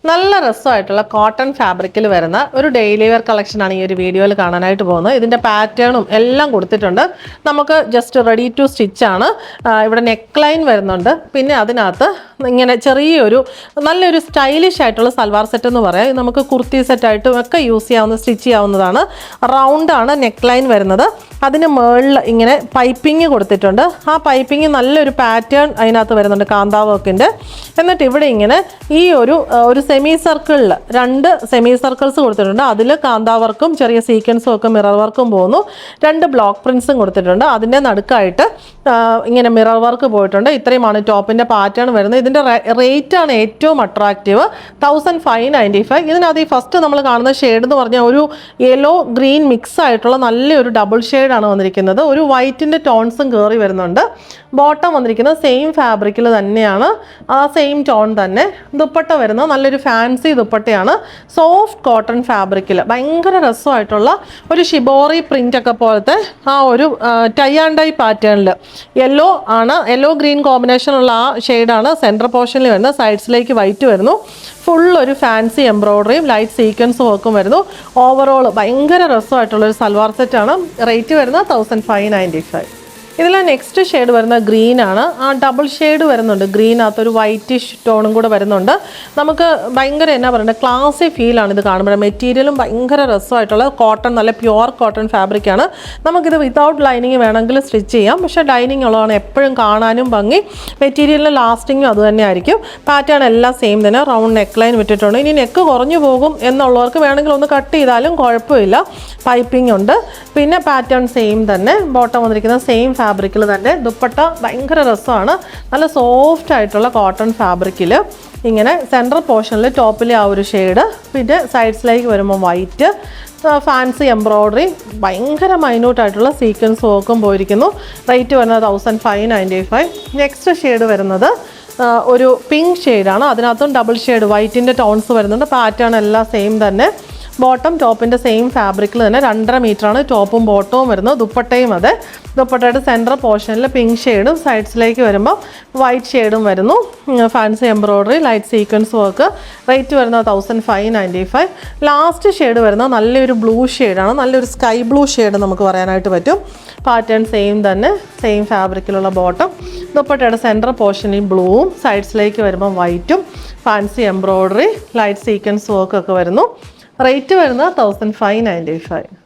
നല്ല രസമായിട്ടുള്ള കോട്ടൺ ഫാബ്രിക്കിൽ വരുന്ന ഒരു ഡെയിലി വെയർ കളക്ഷനാണ് ഈ ഒരു വീഡിയോയിൽ കാണാനായിട്ട് പോകുന്നത്. ഇതിൻ്റെ പാറ്റേണും എല്ലാം കൊടുത്തിട്ടുണ്ട്. നമുക്ക് ജസ്റ്റ് റെഡി ടു സ്റ്റിച്ച് ആണ്. ഇവിടെ നെക്ക് ലൈൻ വരുന്നുണ്ട്. പിന്നെ അതിനകത്ത് ഇങ്ങനെ ചെറിയൊരു നല്ലൊരു സ്റ്റൈലിഷ് ആയിട്ടുള്ള സൽവാർ സെറ്റ് എന്ന് പറയാം. നമുക്ക് കുർത്തി സെറ്റായിട്ടും ഒക്കെ യൂസ് ചെയ്യാവുന്ന സ്റ്റിച്ച് ചെയ്യാവുന്നതാണ്. റൗണ്ടാണ് നെക്ക് ലൈൻ വരുന്നത്. അതിന് മുകളിൽ ഇങ്ങനെ പൈപ്പിംഗ് കൊടുത്തിട്ടുണ്ട്. ആ പൈപ്പിംഗ് നല്ലൊരു പാറ്റേൺ അതിനകത്ത് വരുന്നുണ്ട്, കാന്താ വർക്കിൻ്റെ. എന്നിട്ട് ഇവിടെ ഇങ്ങനെ ഈ ഒരു സെമി സർക്കിളിൽ 2 സെമി സർക്കിൾസ് കൊടുത്തിട്ടുണ്ട്. അതിൽ കാന്താ വർക്കും ചെറിയ സീക്വൻസും ഒക്കെ മിറർ വർക്കും പോകുന്നു. 2 ബ്ലോക്ക് പ്രിൻസും കൊടുത്തിട്ടുണ്ട്. അതിൻ്റെ നടുക്കായിട്ട് ഇങ്ങനെ മിറർ വർക്ക് പോയിട്ടുണ്ട്. ഇത്രയുമാണ് ടോപ്പിൻ്റെ പാറ്റേൺ വരുന്നത്. ഇതിൻ്റെ റേറ്റാണ് ഏറ്റവും അട്രാക്റ്റീവ്, 1595. ഇതിനകത്ത് ഈ ഫസ്റ്റ് നമ്മൾ കാണുന്ന ഷെയ്ഡ് എന്ന് പറഞ്ഞാൽ ഒരു യെല്ലോ ഗ്രീൻ മിക്സ് ആയിട്ടുള്ള നല്ലൊരു ഡബിൾ ഷെയ്ഡാണ് വന്നിരിക്കുന്നത്. ഒരു വൈറ്റിൻ്റെ ടോൺസും കയറി വരുന്നുണ്ട്. ബോട്ടം വന്നിരിക്കുന്നത് സെയിം ഫാബ്രിക്കിൽ തന്നെയാണ്, ആ സെയിം ടോൺ തന്നെ. ദുപ്പട്ട വരുന്നത് നല്ലൊരു ഫാൻസി ദുപ്പട്ടയാണ്, സോഫ്റ്റ് കോട്ടൺ ഫാബ്രിക്കിൽ. ഭയങ്കര രസമായിട്ടുള്ള ഒരു ഷിബോറി പ്രിൻ്റ് ഒക്കെ പോലത്തെ ആ ഒരു ടൈ ആൻഡ് ഡൈ പാറ്റേണിൽ യെല്ലോ ആണ്, യെല്ലോ ഗ്രീൻ കോമ്പിനേഷനുള്ള ആ ഷെയ്ഡാണ് സെൻറ്റർ പോർഷനിൽ വരുന്നത്. സൈഡ്സിലേക്ക് വൈറ്റ് വരുന്നു. ഫുൾ ഒരു ഫാൻസി എംബ്രോയ്ഡറിയും ലൈറ്റ് സീക്വൻസ് വർക്കും വരുന്നു. ഓവറോൾ ഭയങ്കര രസമായിട്ടുള്ളൊരു സൽവാർ സെറ്റാണ്. റേറ്റ് വരുന്നത് 1595. ഇതിൽ നെക്സ്റ്റ് ഷെയ്ഡ് വരുന്ന ഗ്രീൻ ആണ്. ആ ഡബിൾ ഷെയ്ഡ് വരുന്നുണ്ട്, ഗ്രീനകത്തൊരു വൈറ്റിഷ് ടോണും കൂടെ വരുന്നുണ്ട്. നമുക്ക് ഭയങ്കര എന്നാ പറയുന്നത്, ക്ലാസി ഫീലാണ് ഇത് കാണുമ്പോൾ. മെറ്റീരിയലും ഭയങ്കര രസമായിട്ടുള്ള കോട്ടൺ, നല്ല പ്യുവർ കോട്ടൺ ഫാബ്രിക്കാണ്. നമുക്കിത് വിതൗട്ട് ലൈനിങ് വേണമെങ്കിൽ സ്റ്റിച്ച് ചെയ്യാം. പക്ഷേ ലൈനിങ് ഉള്ളതാണ് എപ്പോഴും കാണാനും ഭംഗി. മെറ്റീരിയലിന് ലാസ്റ്റിങ്ങും അത് തന്നെ ആയിരിക്കും. പാറ്റേൺ എല്ലാം സെയിം തന്നെ. റൗണ്ട് നെക്ക് ലൈൻ വിട്ടിട്ടുണ്ട്. ഇനി നെക്ക് കുറഞ്ഞു പോകും എന്നുള്ളവർക്ക് വേണമെങ്കിൽ ഒന്ന് കട്ട് ചെയ്താലും കുഴപ്പമില്ല. പൈപ്പിംഗ് ഉണ്ട്. പിന്നെ പാറ്റേൺ സെയിം തന്നെ. ബോട്ടം വന്നിരിക്കുന്ന സെയിം ഫാബ്രിക്കിൽ തന്നെ. ദുപ്പട്ട ഭയങ്കര രസമാണ്, നല്ല സോഫ്റ്റ് ആയിട്ടുള്ള കോട്ടൺ ഫാബ്രിക്കിൽ. ഇങ്ങനെ സെൻട്രൽ പോർഷനിൽ ടോപ്പിലെ ആ ഒരു ഷെയ്ഡ്, പിന്നെ സൈഡ്സിലേക്ക് വരുമ്പോൾ വൈറ്റ്, ഫാൻസി എംബ്രോയ്ഡറി, ഭയങ്കര മൈന്യൂട്ടായിട്ടുള്ള സീക്വൻസ് വർക്കും പോയിരിക്കുന്നു. റേറ്റ് വരുന്നത് 1595. നെക്സ്റ്റ് ഷെയ്ഡ് വരുന്നത് ഒരു പിങ്ക് ഷെയ്ഡാണ്. അതിനകത്തും ഡബിൾ ഷെയ്ഡ് വൈറ്റിൻ്റെ ടോൺസ് വരുന്നുണ്ട്. പാറ്റേൺ എല്ലാം സെയിം തന്നെ. ബോട്ടം ടോപ്പിൻ്റെ സെയിം ഫാബ്രിക്കിൽ തന്നെ 2.5 മീറ്ററാണ് ടോപ്പും ബോട്ടവും വരുന്നത്. ദുപ്പട്ടയും അതെ. ദുപ്പട്ടയുടെ സെൻട്രൽ പോർഷനിൽ പിങ്ക് ഷെയ്ഡും സൈഡ്സിലേക്ക് വരുമ്പോൾ വൈറ്റ് ഷെയ്ഡും വരുന്നു. Fancy embroidery, light sequence work. Rate വരുന്നത് 1595. ലാസ്റ്റ് ഷെയ്ഡ് വരുന്നത് നല്ലൊരു ബ്ലൂ ഷെയ്ഡാണ്, നല്ലൊരു സ്കൈ ബ്ലൂ ഷെയ്ഡ് നമുക്ക് പറയാനായിട്ട് പറ്റും. പാറ്റേൺ സെയിം തന്നെ, സെയിം ഫാബ്രിക്കിലുള്ള ബോട്ടം. ദുപ്പട്ടയുടെ സെൻട്രൽ പോർഷനിൽ ബ്ലൂവും സൈഡ്സിലേക്ക് വരുമ്പോൾ വൈറ്റും, ഫാൻസി എംബ്രോയ്ഡറി, ലൈറ്റ് സീക്വൻസ് വർക്കൊക്കെ വരുന്നു. റേറ്റ് വരുന്നത് 1595.